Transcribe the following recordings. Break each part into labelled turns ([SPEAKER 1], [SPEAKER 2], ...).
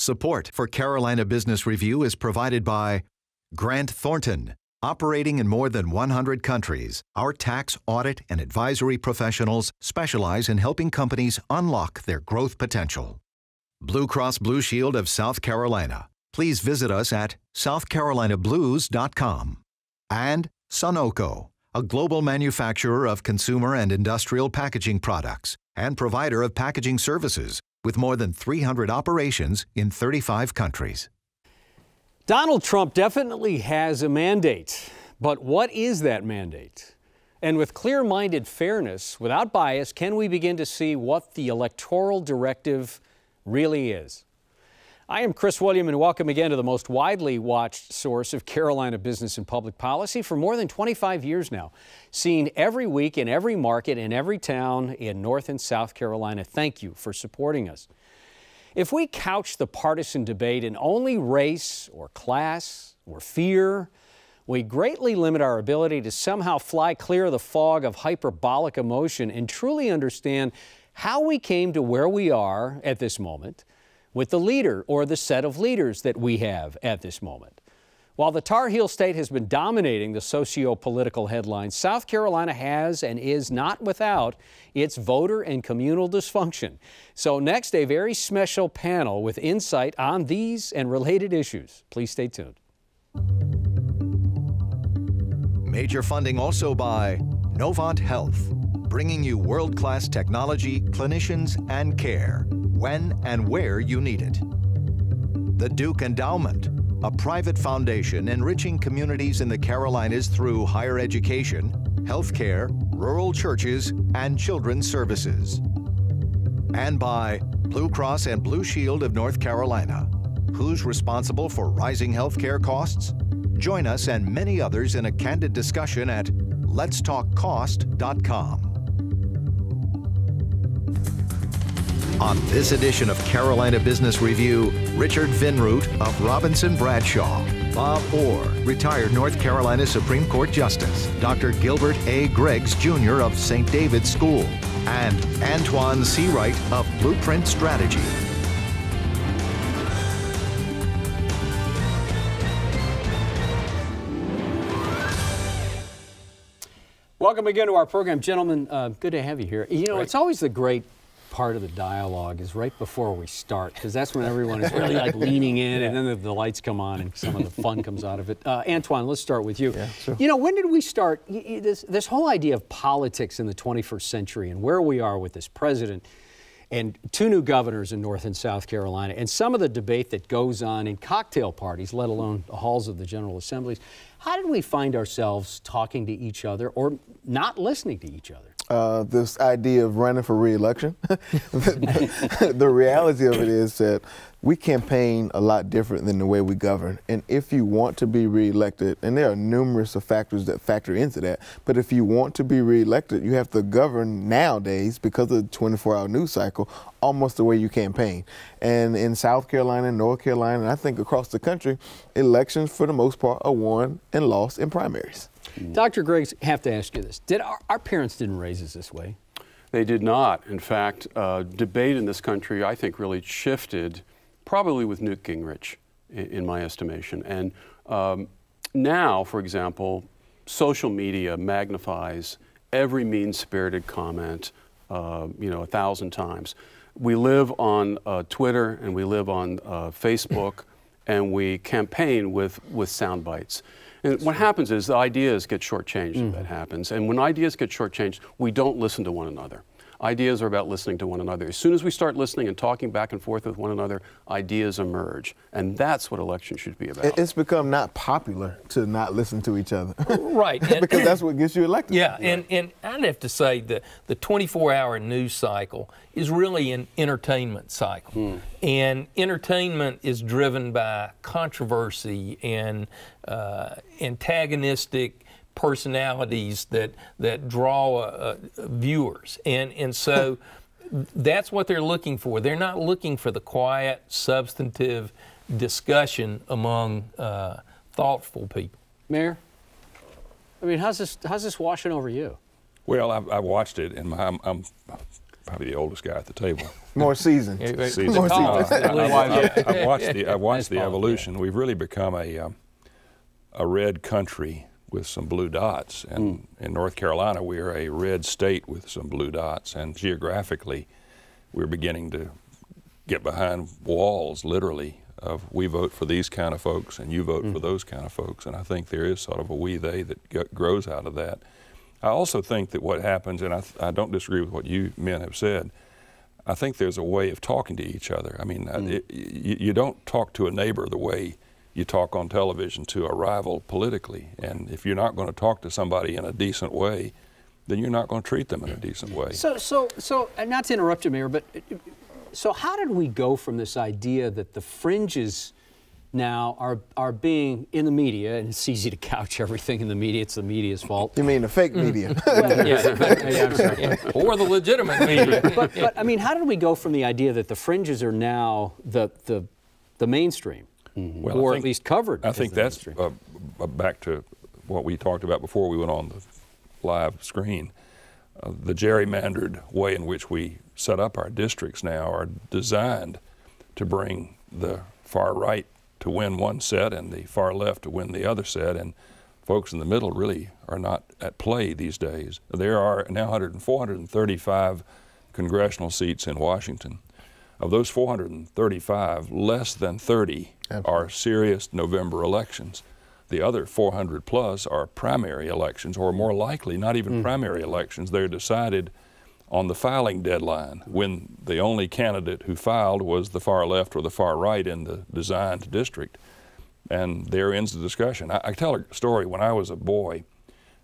[SPEAKER 1] Support for Carolina Business Review is provided by Grant Thornton. Operating in more than 100 countries, our tax, audit, and advisory professionals specialize in helping companies unlock their growth potential. Blue Cross Blue Shield of South Carolina. Please visit us at southcarolinablues.com. And Sunoco, a global manufacturer of consumer and industrial packaging products and provider of packaging services with more than 300 operations in 35 countries.
[SPEAKER 2] Donald Trump definitely has a mandate, but what is that mandate? And with clear-minded fairness, without bias, can we begin to see what the electoral directive really is? I am Chris William, and welcome again to the most widely watched source of Carolina business and public policy for more than 25 years now. Seen every week in every market in every town in North and South Carolina. Thank you for supporting us. If we couch the partisan debate in only race or class or fear, we greatly limit our ability to somehow fly clear of the fog of hyperbolic emotion and truly understand how we came to where we are at this moment with the leader or the set of leaders that we have at this moment. While the Tar Heel State has been dominating the socio-political headlines, South Carolina has and is not without its voter and communal dysfunction. So next, a very special panel with insight on these and related issues. Please stay tuned.
[SPEAKER 1] Major funding also by Novant Health, bringing you world-class technology, clinicians, and care when and where you need it. The Duke Endowment, a private foundation enriching communities in the Carolinas through higher education, healthcare, rural churches, and children's services. And by Blue Cross and Blue Shield of North Carolina. Who's responsible for rising healthcare costs? Join us and many others in a candid discussion at letstalkcost.com. On this edition of Carolina Business Review, Richard Vinroot of Robinson Bradshaw, Bob Orr, retired North Carolina Supreme Court Justice, Dr. Gilbert A. Greggs, Jr. of St. David's School, and Antjuan Seawright of Blueprint Strategy.
[SPEAKER 2] Welcome again to our program. Gentlemen, good to have you here. You know,
[SPEAKER 3] Right.
[SPEAKER 2] It's always the great part of the dialogue is right before we start, because that's when everyone is really like leaning in, and then the lights come on and some of the fun comes out of it. Antjuan, let's start with you.
[SPEAKER 3] Yeah, sure.
[SPEAKER 2] You know, when did we start this whole idea of politics in the 21st century and where we are with this president and two new governors in North and South Carolina and some of the debate that goes on in cocktail parties, let alone the halls of the General Assemblies? How did we find ourselves talking to each other or not listening to each other?
[SPEAKER 3] This idea of running for re-election. The reality of it is that we campaign a lot different than the way we govern. And if you want to be re-elected, and there are numerous of factors that factor into that, but if you want to be re-elected, you have to govern nowadays, because of the 24-hour news cycle, almost the way you campaign. And in South Carolina, North Carolina, and I think across the country, elections for the most part are won and lost in primaries.
[SPEAKER 2] Dr. Greggs, have to ask you this. Did our parents didn't raise us this way?
[SPEAKER 4] They did not. In fact, debate in this country, I think, really shifted probably with Newt Gingrich, in my estimation. And now, for example, social media magnifies every mean-spirited comment, 1,000 times. We live on Twitter and we live on Facebook, and we campaign with sound bites. And what happens is the ideas get shortchanged. That happens. And when ideas get shortchanged, we don't listen to one another. Ideas are about listening to one another. As soon as we start listening and talking back and forth with one another, ideas emerge. And that's what elections should be about.
[SPEAKER 3] It's become not popular to not listen to each other.
[SPEAKER 5] Right.
[SPEAKER 3] Because that's what gets you elected.
[SPEAKER 5] Yeah, and I'd have to say that the 24-hour news cycle is really an entertainment cycle. And entertainment is driven by controversy and antagonistic personalities that draw viewers, and so that's what they're looking for. They're not looking for the quiet, substantive discussion among thoughtful people.
[SPEAKER 2] Mayor, I mean, how's this washing over you?
[SPEAKER 6] Well, I watched it, and probably the oldest guy at the table.
[SPEAKER 3] More seasoned.
[SPEAKER 6] Seasoned.
[SPEAKER 3] More seasoned.
[SPEAKER 6] I've watched the evolution. We've really become a red country with some blue dots. And in North Carolina, we are a red state with some blue dots. And geographically, we're beginning to get behind walls, literally, of we vote for these kind of folks and you vote for those kind of folks. And I think there is sort of a we-they that grows out of that. I also think that what happens, and I don't disagree with what you men have said, I think there's a way of talking to each other. I mean, you don't talk to a neighbor the way you talk on television to a rival politically. And if you're not going to talk to somebody in a decent way, then you're not going to treat them in a decent way.
[SPEAKER 2] So not to interrupt you, Mayor, but so how did we go from this idea that the fringes now are being in the media, and it's easy to couch everything in the media, it's the media's fault.
[SPEAKER 3] You mean the fake media?
[SPEAKER 2] Well, yeah, I'm sorry.
[SPEAKER 5] Or the legitimate media.
[SPEAKER 2] But I mean, how did we go from the idea that the fringes are now the mainstream,
[SPEAKER 6] Well,
[SPEAKER 2] or
[SPEAKER 6] I think,
[SPEAKER 2] at least covered?
[SPEAKER 6] I think that's back to what we talked about before we went on the live screen. The gerrymandered way in which we set up our districts now are designed to bring the far right to win one set and the far left to win the other set, and folks in the middle really are not at play these days. There are now 435 congressional seats in Washington. Of those 435, less than 30 are serious November elections. The other 400 plus are primary elections, or more likely not even primary elections. They're decided on the filing deadline, when the only candidate who filed was the far left or the far right in the designed district. And there ends the discussion. I tell a story. When I was a boy,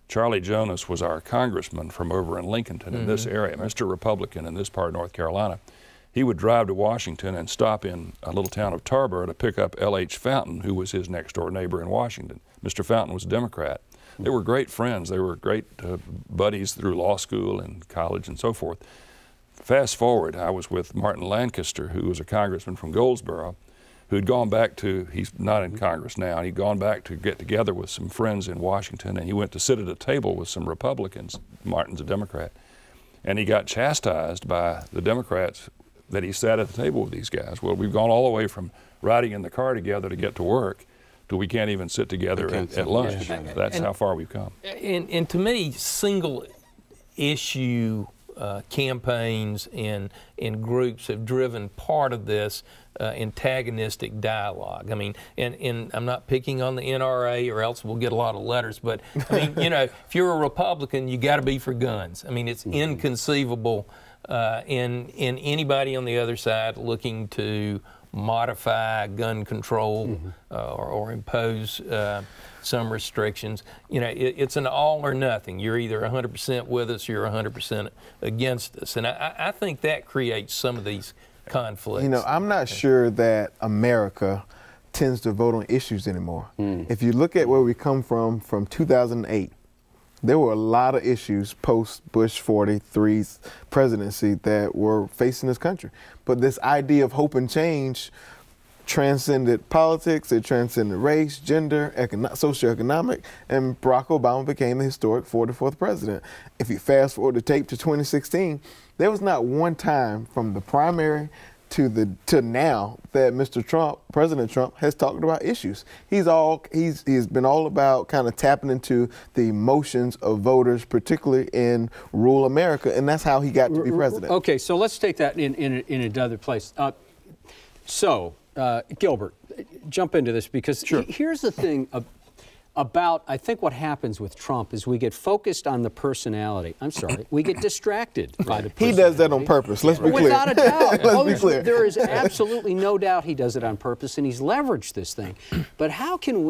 [SPEAKER 6] Charlie Jonas was our congressman from over in Lincolnton in this area, Mr. Republican in this part of North Carolina. He would drive to Washington and stop in a little town of Tarboro to pick up L.H. Fountain, who was his next door neighbor in Washington. Mr. Fountain was a Democrat. They were great friends. They were great buddies through law school and college and so forth. Fast forward, I was with Martin Lancaster, who was a congressman from Goldsboro, who'd gone back to, he's not in Congress now, he'd gone back to get together with some friends in Washington, and he went to sit at a table with some Republicans. Martin's a Democrat. And he got chastised by the Democrats that he sat at the table with these guys. Well, we've gone all the way from riding in the car together to get to work to we can't even sit together at lunch. That's how far we've come.
[SPEAKER 5] And to me, single issue campaigns and groups have driven part of this antagonistic dialogue. I mean, and I'm not picking on the NRA or else we'll get a lot of letters, but I mean, you know, if you're a Republican, you got to be for guns. I mean, it's inconceivable in anybody on the other side looking to modify gun control or impose some restrictions. You know, it's an all or nothing. You're either 100% with us, you're 100% against us. And I think that creates some of these conflicts.
[SPEAKER 3] You know, I'm not sure that America tends to vote on issues anymore. If you look at where we come from 2008, there were a lot of issues post-Bush 43's presidency that were facing this country. But this idea of hope and change transcended politics, it transcended race, gender, socioeconomic, and Barack Obama became the historic 44th president. If you fast forward the tape to 2016, there was not one time from the primary to now that Mr. Trump, President Trump, has talked about issues. He's been all about kind of tapping into the emotions of voters, particularly in rural America, and that's how he got to be president.
[SPEAKER 2] Okay, so let's take that in another place. Gilbert, jump into this, because here's the thing about, I think what happens with Trump is we get focused on the personality. I'm sorry, we get distracted by the personality.
[SPEAKER 3] He does that on purpose, let's be clear.
[SPEAKER 2] Without a doubt.
[SPEAKER 3] Let's be clear.
[SPEAKER 2] There is absolutely no doubt he does it on purpose, and he's leveraged this thing. But how can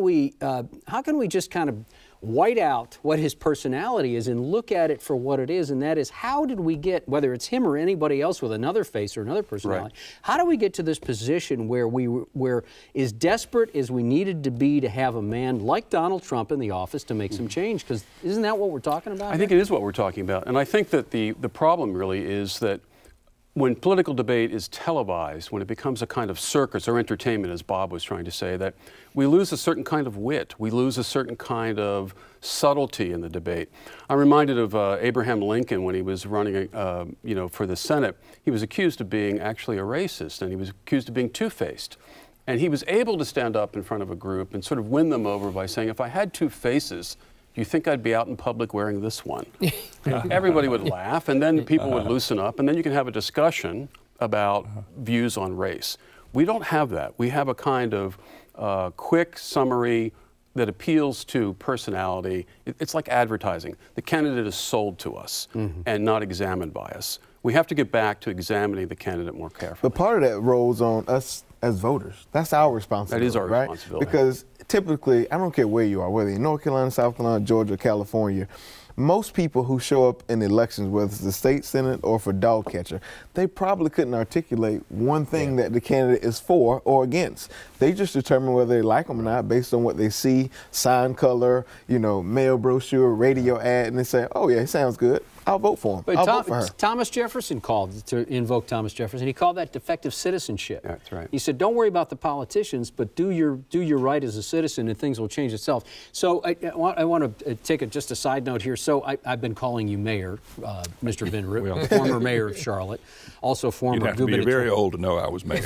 [SPEAKER 2] we just kind of white out what his personality is and look at it for what it is, and that is, how did we get, whether it's him or anybody else with another face or another personality, how do we get to this position where as desperate as we needed to be to have a man like Donald Trump in the office to make some change? Because isn't that what we're talking about?
[SPEAKER 4] I think it is what we're talking about. And I think that the problem really is that when political debate is televised, when it becomes a kind of circus or entertainment, as Bob was trying to say, that we lose a certain kind of wit, we lose a certain kind of subtlety in the debate. I'm reminded of Abraham Lincoln when he was running, for the Senate. He was accused of being actually a racist, and he was accused of being two-faced. And he was able to stand up in front of a group and sort of win them over by saying, if I had two faces, do you think I'd be out in public wearing this one? And everybody would laugh, and then people would loosen up, and then you can have a discussion about views on race. We don't have that. We have a kind of quick summary that appeals to personality. It's like advertising. The candidate is sold to us and not examined by us. We have to get back to examining the candidate more carefully.
[SPEAKER 3] But part of that rolls on us as voters. That's our responsibility.
[SPEAKER 4] That is our
[SPEAKER 3] right?
[SPEAKER 4] responsibility.
[SPEAKER 3] Because typically, I don't care where you are, whether you're in North Carolina, South Carolina, Georgia, California, most people who show up in elections, whether it's the state senate or for dog catcher, they probably couldn't articulate one thing that the candidate is for or against. They just determine whether they like them or not based on what they see, sign color, mail brochure, radio ad, and they say, oh yeah, he sounds good. I'll vote for him.
[SPEAKER 2] But
[SPEAKER 3] I'll vote for her.
[SPEAKER 2] Thomas Jefferson called to invoke Thomas Jefferson. He called that defective citizenship.
[SPEAKER 4] That's right.
[SPEAKER 2] He said, "Don't worry about the politicians, but do your right as a citizen, and things will change itself." So I want to take just a side note here. So I've been calling you Mayor, Mr. Vinroot, former Mayor of Charlotte, also former
[SPEAKER 6] You'd have to be very old to know I was mayor.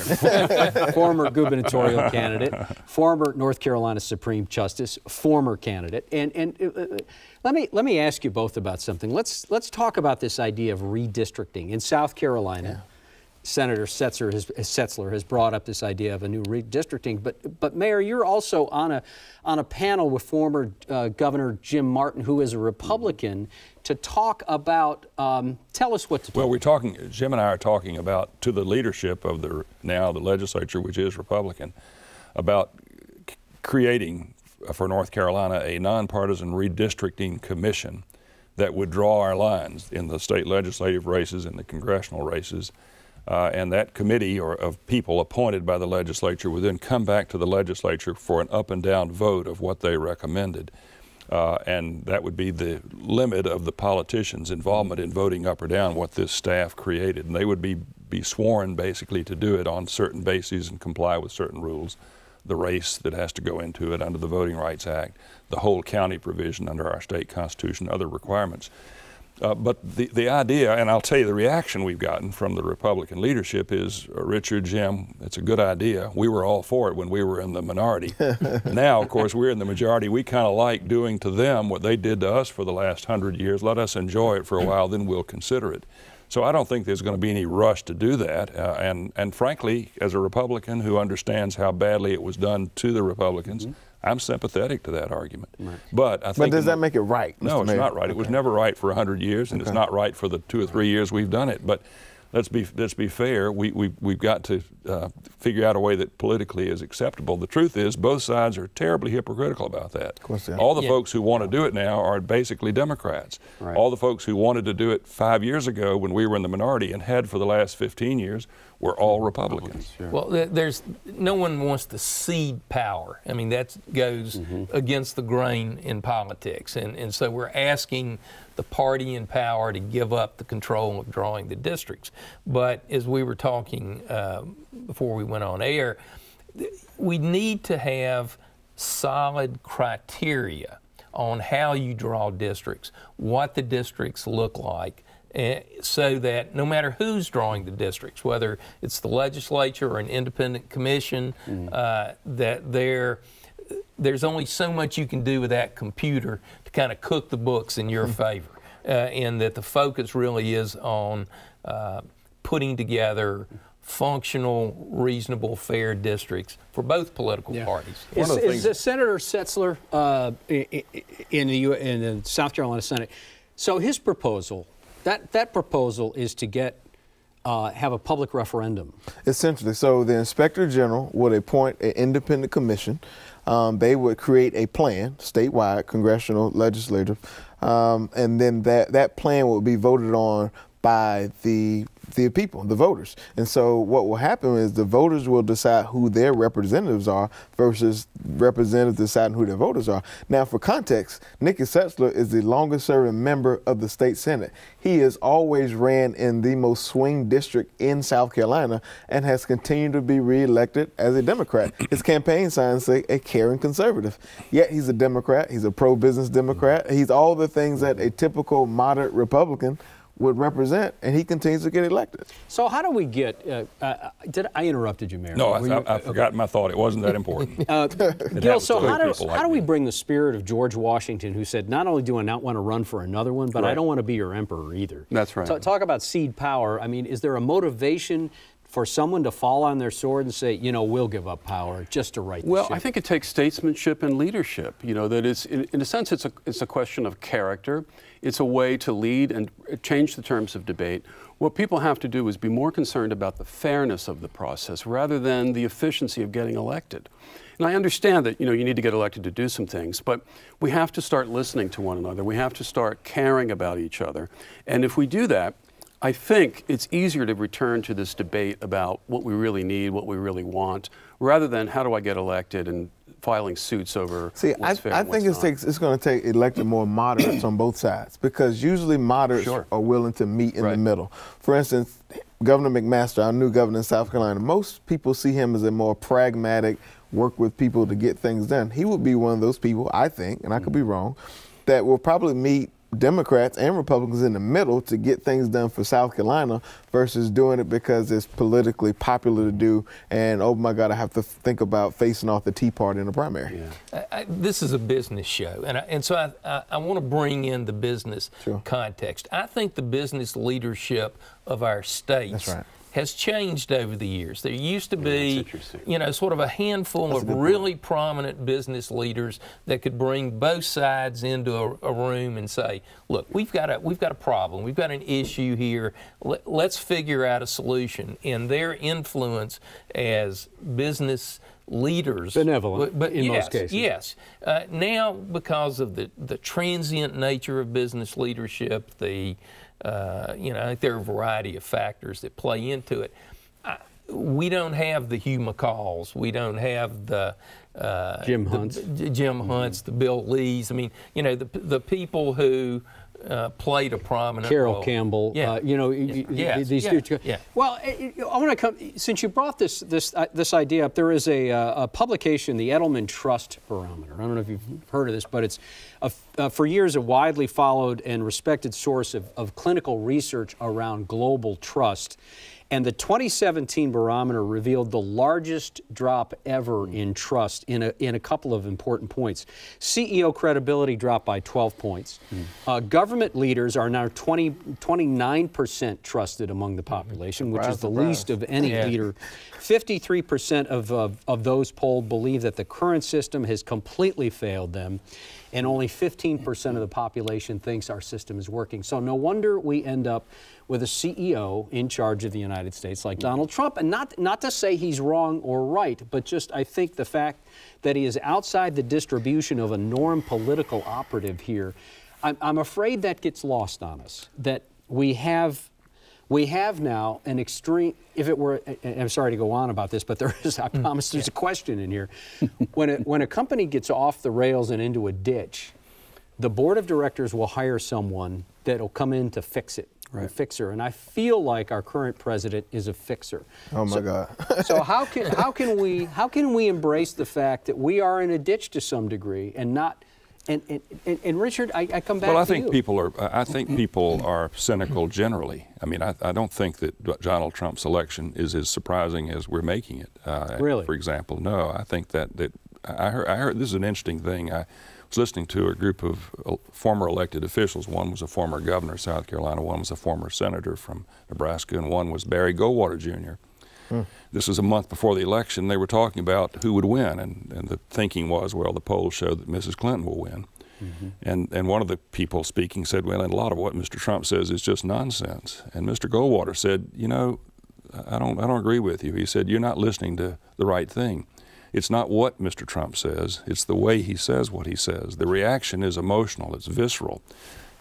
[SPEAKER 2] Former gubernatorial candidate, former North Carolina Supreme Justice, former candidate, and. Let me ask you both about something. Let's talk about this idea of redistricting. In South Carolina, Senator Setzler has brought up this idea of a new redistricting. But Mayor, you're also on a panel with former Governor Jim Martin, who is a Republican, to talk about. Tell us what to do.
[SPEAKER 6] Well, Jim and I are talking about to the leadership of the legislature, which is Republican, about creating for North Carolina a nonpartisan redistricting commission that would draw our lines in the state legislative races and the congressional races. And that committee of people appointed by the legislature would then come back to the legislature for an up and down vote of what they recommended. And that would be the limit of the politicians' involvement in voting up or down what this staff created. And they would be sworn basically to do it on certain bases and comply with certain rules. The race that has to go into it under the Voting Rights Act, the whole county provision under our state constitution, other requirements. But the idea, and I'll tell you the reaction we've gotten from the Republican leadership is, Richard, Jim, it's a good idea. We were all for it when we were in the minority. Now, of course, we're in the majority. We kind of like doing to them what they did to us for the last 100 years. Let us enjoy it for a while, then we'll consider it. So I don't think there's going to be any rush to do that. And frankly, as a Republican who understands how badly it was done to the Republicans, I'm sympathetic to that argument. Right. But I think.
[SPEAKER 3] But does that make it right, Mr.
[SPEAKER 6] No, it's
[SPEAKER 3] Mayor?
[SPEAKER 6] not right. Okay. It was never right for 100 years, and it's not right for the 2 or 3 years we've done it. But let's be fair. We've got to figure out a way that politically is acceptable. The truth is, both sides are terribly hypocritical about that.
[SPEAKER 3] Of course they are.
[SPEAKER 6] All the folks who want to do it now are basically Democrats. Right. All the folks who wanted to do it 5 years ago when we were in the minority and had for the last 15 years were all Republicans.
[SPEAKER 5] Sure. Well, no one wants to cede power. I mean, that goes against the grain in politics. And so we're asking the party in power to give up the control of drawing the districts. But as we were talking before we went on air, we need to have solid criteria on how you draw districts, what the districts look like, so that no matter who's drawing the districts, whether it's the legislature or an independent commission, that there's only so much you can do with that computer to kind of cook the books in your favor, and that the focus really is on putting together functional, reasonable, fair districts for both political parties.
[SPEAKER 2] Is Senator Setzler in the South Carolina Senate? So his proposal. That proposal is to have a public referendum. Essentially.
[SPEAKER 3] So the Inspector General would appoint an independent commission. They would create a plan, statewide, congressional, legislative, and then that plan would be voted on by the people, the voters. And so what will happen is the voters will decide who their representatives are versus representatives deciding who their voters are. Now, for context, Nikki Setzler is the longest serving member of the state Senate. He has always ran in the most swing district in South Carolina and has continued to be reelected as a Democrat. His campaign signs say a caring conservative. Yet he's a Democrat, he's a pro-business Democrat, he's all the things that a typical moderate Republican would represent, and he continues to get elected.
[SPEAKER 2] So how do we get, did I interrupted you, Mayor?
[SPEAKER 6] No, I forgot my thought. It wasn't that important.
[SPEAKER 2] Gil, so how do we bring the spirit of George Washington, who said, not only do I not want to run for another one, but I don't want to be your emperor either.
[SPEAKER 4] That's right.
[SPEAKER 2] Talk about seed power. I mean, is there a motivation for someone to fall on their sword and say, you know, we'll give up power just to right the
[SPEAKER 4] Well,
[SPEAKER 2] ship?
[SPEAKER 4] I think it takes statesmanship and leadership. You know, that it's, in a sense, it's a question of character. It's a way to lead and change the terms of debate. What people have to do is be more concerned about the fairness of the process rather than the efficiency of getting elected. And I understand that, you know, you need to get elected to do some things, but we have to start listening to one another. We have to start caring about each other. And if we do that, I think it's easier to return to this debate about what we really need, what we really want, rather than how do I get elected and filing suits over what's fair and what's not.
[SPEAKER 3] It's going to take elected more moderates on both sides, because usually moderates are willing to meet in the middle. For instance, Governor McMaster, our new governor in South Carolina, most people see him as a more pragmatic, work with people to get things done. He would be one of those people, I think, and I could be wrong, that will probably meet Democrats and Republicans in the middle to get things done for South Carolina versus doing it because it's politically popular to do, and oh my God, I have to think about facing off the Tea Party in the primary.
[SPEAKER 5] Yeah. This is a business show, and so I want to bring in the business context. I think the business leadership of our states has changed over the years. There used to be, you know, sort of a handful of really prominent business leaders that could bring both sides into a room and say, look, we've got a problem, we've got an issue here, let's figure out a solution. And their influence as business leaders,
[SPEAKER 2] benevolent, but in most cases.
[SPEAKER 5] Yes. Now, because of the transient nature of business leadership, you know, I think there are a variety of factors that play into it. We don't have the Hugh McCalls. We don't have the
[SPEAKER 2] Jim Hunts,
[SPEAKER 5] the Bill Lees. I mean, you know, the people who played a prominent
[SPEAKER 2] Carol
[SPEAKER 5] role.
[SPEAKER 2] Campbell. You know, these dudes. Well, I want to come. Since you brought this idea up, there is a publication, the Edelman Trust Barometer. I don't know if you've heard of this, but it's for years a widely followed and respected source of clinical research around global trust. And the 2017 barometer revealed the largest drop ever in trust in a couple of important points. CEO credibility dropped by 12 points. Government leaders are now 29% trusted among the population, which is the least of any leader. 53% of those polled believe that the current system has completely failed them, and only 15% of the population thinks our system is working. So no wonder we end up with a CEO in charge of the United States like Donald Trump. And not to say he's wrong or right, but just I think the fact that he is outside the distribution of a norm political operative here, I'm afraid that gets lost on us, that we have now an extreme, if it were, and I'm sorry to go on about this, but there is, I promise there's a question in here. When a company gets off the rails and into a ditch, the board of directors will hire someone that will come in to fix it. A fixer, and I feel like our current president is a fixer.
[SPEAKER 3] Oh my God!
[SPEAKER 2] So how can we embrace the fact that we are in a ditch to some degree, and not? And Richard, I come back.
[SPEAKER 6] Well, I
[SPEAKER 2] to
[SPEAKER 6] think
[SPEAKER 2] you.
[SPEAKER 6] people are cynical generally. I mean, I don't think that Donald Trump's election is as surprising as we're making it.
[SPEAKER 2] Really?
[SPEAKER 6] For example, no. I think that I heard this is an interesting thing. I was listening to a group of former elected officials. One was a former governor of South Carolina, one was a former senator from Nebraska, and one was Barry Goldwater, Jr. This was a month before the election. They were talking about who would win, and the thinking was, well, the polls show that Mrs. Clinton will win. And one of the people speaking said, well, and a lot of what Mr. Trump says is just nonsense. And Mr. Goldwater said, you know, I don't agree with you. He said, you're not listening to the right thing. It's not what Mr. Trump says, it's the way he says what he says. The reaction is emotional, it's visceral.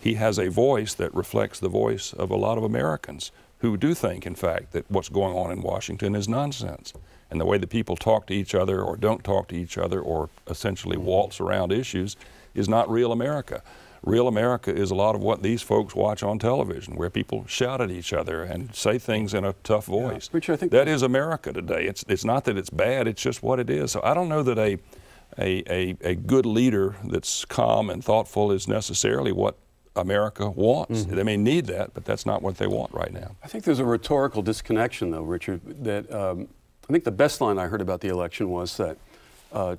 [SPEAKER 6] he has a voice that reflects the voice of a lot of Americans who do think, in fact, that what's going on in Washington is nonsense. And the way that people talk to each other or don't talk to each other or essentially waltz around issues is not real America. Real America is a lot of what these folks watch on television, where people shout at each other and say things in a tough voice.
[SPEAKER 4] Which I think
[SPEAKER 6] that is America today. It's not that it's bad, it's just what it is. So I don't know that a good leader that's calm and thoughtful is necessarily what America wants. They may need that, but that's not what they want right now.
[SPEAKER 4] I think there's a rhetorical disconnection, though, Richard, that I think the best line I heard about the election was that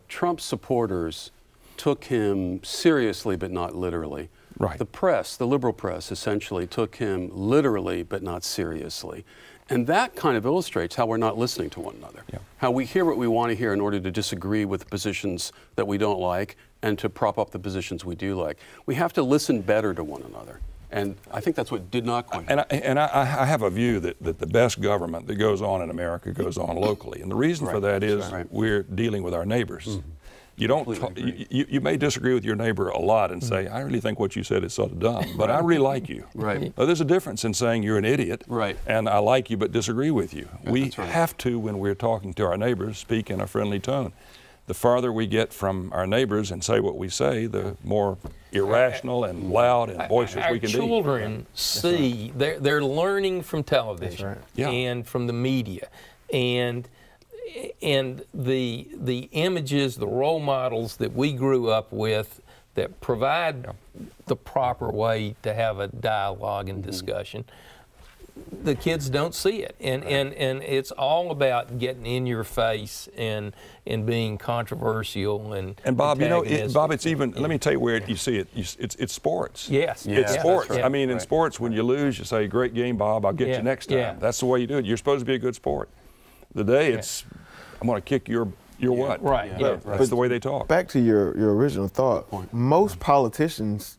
[SPEAKER 4] Trump supporters took him seriously but not literally.
[SPEAKER 6] Right.
[SPEAKER 4] The press, the liberal press, essentially took him literally but not seriously. And that kind of illustrates how we're not listening to one another. Yeah. How we hear what we want to hear in order to disagree with positions that we don't like and to prop up the positions we do like. We have to listen better to one another. And I think that's what did not quite happen.
[SPEAKER 6] And I have a view that the best government that goes on in America goes on locally. And the reason for that is we're dealing with our neighbors. You don't. You may disagree with your neighbor a lot and say, "I really think what you said is sort of dumb, but I really like you."
[SPEAKER 4] Right.
[SPEAKER 6] There's a difference in saying you're an idiot, and I like you but disagree with you. We have to, when we're talking to our neighbors, speak in a friendly tone. The farther we get from our neighbors and say what we say, the more irrational and loud and boisterous we can be.
[SPEAKER 5] Our children see, they're learning from television and from the media, and the images, the role models that we grew up with that provide the proper way to have a dialogue and discussion, the kids don't see it. And it's all about getting in your face and being controversial and
[SPEAKER 6] Bob, you know, Bob, it's even, let me tell you where you see it. It's sports.
[SPEAKER 5] Yes.
[SPEAKER 6] It's sports. I mean, in sports, when you lose, you say, "Great game, Bob, I'll get you next time." That's the way you do it. You're supposed to be a good sport. Today, it's, "I'm going to kick your what?"
[SPEAKER 5] Right.
[SPEAKER 6] That's the way they talk.
[SPEAKER 3] Back to your original thought, most politicians,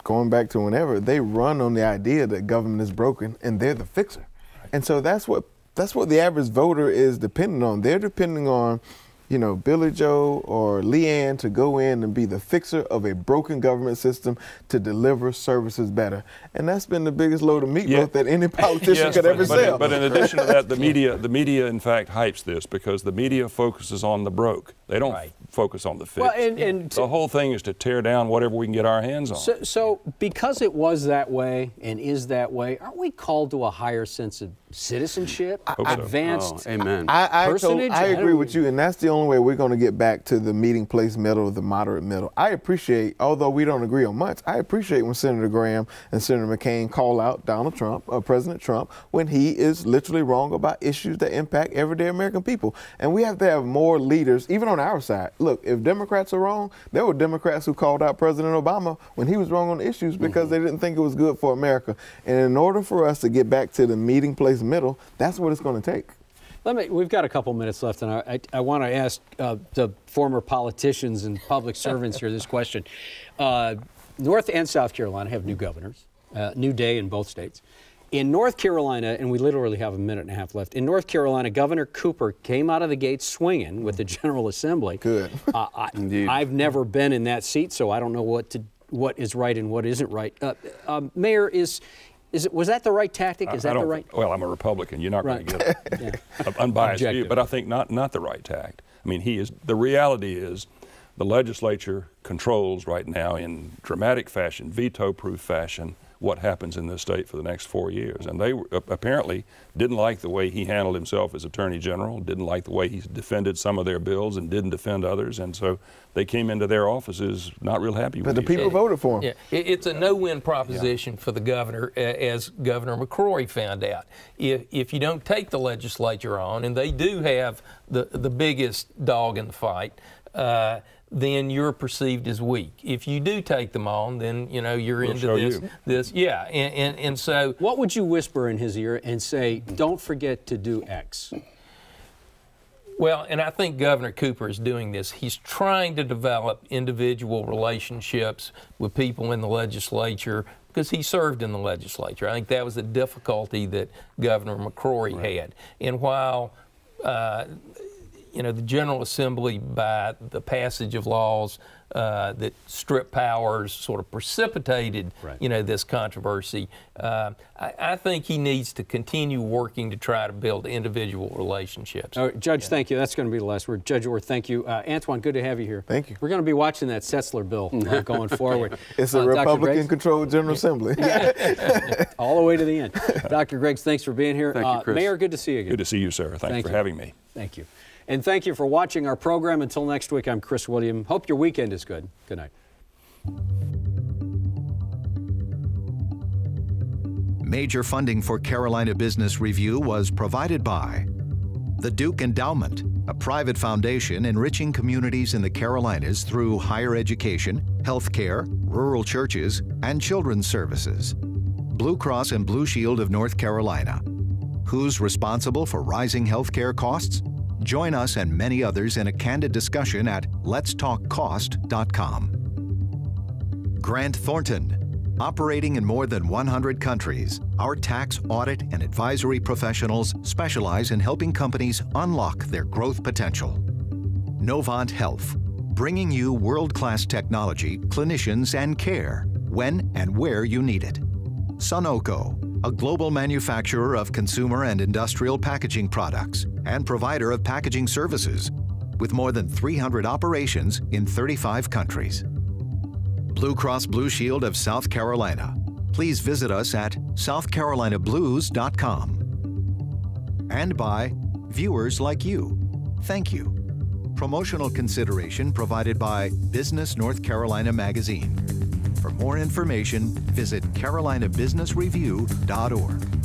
[SPEAKER 3] going back to whenever, they run on the idea that government is broken and they're the fixer. And so that's what the average voter is dependent on. They're depending on, you know, Billy Joe or Leanne to go in and be the fixer of a broken government system to deliver services better. And that's been the biggest load of meatloaf that any politician could ever sell.
[SPEAKER 6] But in addition to that, the media in fact hypes this because the media focuses on the broke. They don't focus on the fix.
[SPEAKER 2] Well, and
[SPEAKER 6] the whole thing is to tear down whatever we can get our hands on.
[SPEAKER 2] So because it was that way and is that way, aren't we called to a higher sense of citizenship, advanced
[SPEAKER 4] amen.
[SPEAKER 2] personage?
[SPEAKER 3] I agree with you, and that's the only way we're going to get back to the meeting place middle, the moderate middle. I appreciate, although we don't agree on much, I appreciate when Senator Graham and Senator McCain call out Donald Trump, President Trump, when he is literally wrong about issues that impact everyday American people. And we have to have more leaders, even on our side. Look, if Democrats are wrong, there were Democrats who called out President Obama when he was wrong on issues because they didn't think it was good for America. And in order for us to get back to the meeting place middle, that's what it's going to take.
[SPEAKER 2] We've got a couple minutes left, and I want to ask the former politicians and public servants here this question. North and South Carolina have new governors, new day in both states. In North Carolina, and we literally have a minute and a half left, in North Carolina, Governor Cooper came out of the gate swinging with the General Assembly.
[SPEAKER 3] Good.
[SPEAKER 2] I've never been in that seat, so I don't know what is right and what isn't right. Mayor, was that the right tactic? Is that the right?
[SPEAKER 6] Well, I'm a Republican. You're not going to get an unbiased view, but I think not the right tact. I mean, the reality is the legislature controls right now in dramatic fashion, veto-proof fashion, what happens in this state for the next 4 years. And they apparently didn't like the way he handled himself as Attorney General, didn't like the way he defended some of their bills and didn't defend others. And so they came into their offices not real happy with
[SPEAKER 3] it. But the people voted for him.
[SPEAKER 5] Yeah. It's a no-win proposition for the governor, as Governor McCrory found out. If you don't take the legislature on, and they do have the biggest dog in the fight, then you're perceived as weak. If you do take them on, then you're into this. Yeah, and so.
[SPEAKER 2] What would you whisper in his ear and say, "Don't forget to do X"?
[SPEAKER 5] Well, and I think Governor Cooper is doing this. He's trying to develop individual relationships with people in the legislature because he served in the legislature. I think that was the difficulty that Governor McCrory had. And while the General Assembly, by the passage of laws, that strip powers sort of precipitated,
[SPEAKER 2] Right.
[SPEAKER 5] you know, this controversy. I think he needs to continue working to try to build individual relationships.
[SPEAKER 2] All right, Judge, thank you. That's going to be the last word. Judge Orr, thank you. Antjuan, good to have you here.
[SPEAKER 3] Thank you.
[SPEAKER 2] We're going to be watching that Setzler bill going forward.
[SPEAKER 3] It's a
[SPEAKER 2] Dr. Greggs?
[SPEAKER 3] Republican-controlled General Assembly.
[SPEAKER 2] All the way to the end. Dr. Greggs, thanks for being here.
[SPEAKER 4] Thank you, Chris.
[SPEAKER 2] Mayor, good to see you again.
[SPEAKER 6] Good to see you, sir. Thanks for having me.
[SPEAKER 2] Thank you. And thank you for watching our program. Until next week, I'm Chris William. Hope your weekend is good. Good night.
[SPEAKER 1] Major funding for Carolina Business Review was provided by the Duke Endowment, a private foundation enriching communities in the Carolinas through higher education, healthcare, rural churches, and children's services. Blue Cross and Blue Shield of North Carolina. Who's responsible for rising healthcare costs? Join us and many others in a candid discussion at letstalkcost.com. Grant Thornton. Operating in more than 100 countries, our tax, audit, and advisory professionals specialize in helping companies unlock their growth potential. Novant Health, bringing you world-class technology, clinicians, and care when and where you need it. Sunoco, a global manufacturer of consumer and industrial packaging products and provider of packaging services with more than 300 operations in 35 countries. Blue Cross Blue Shield of South Carolina. Please visit us at southcarolinablues.com. And by viewers like you. Thank you. Promotional consideration provided by Business North Carolina Magazine. For more information, visit carolinabusinessreview.org.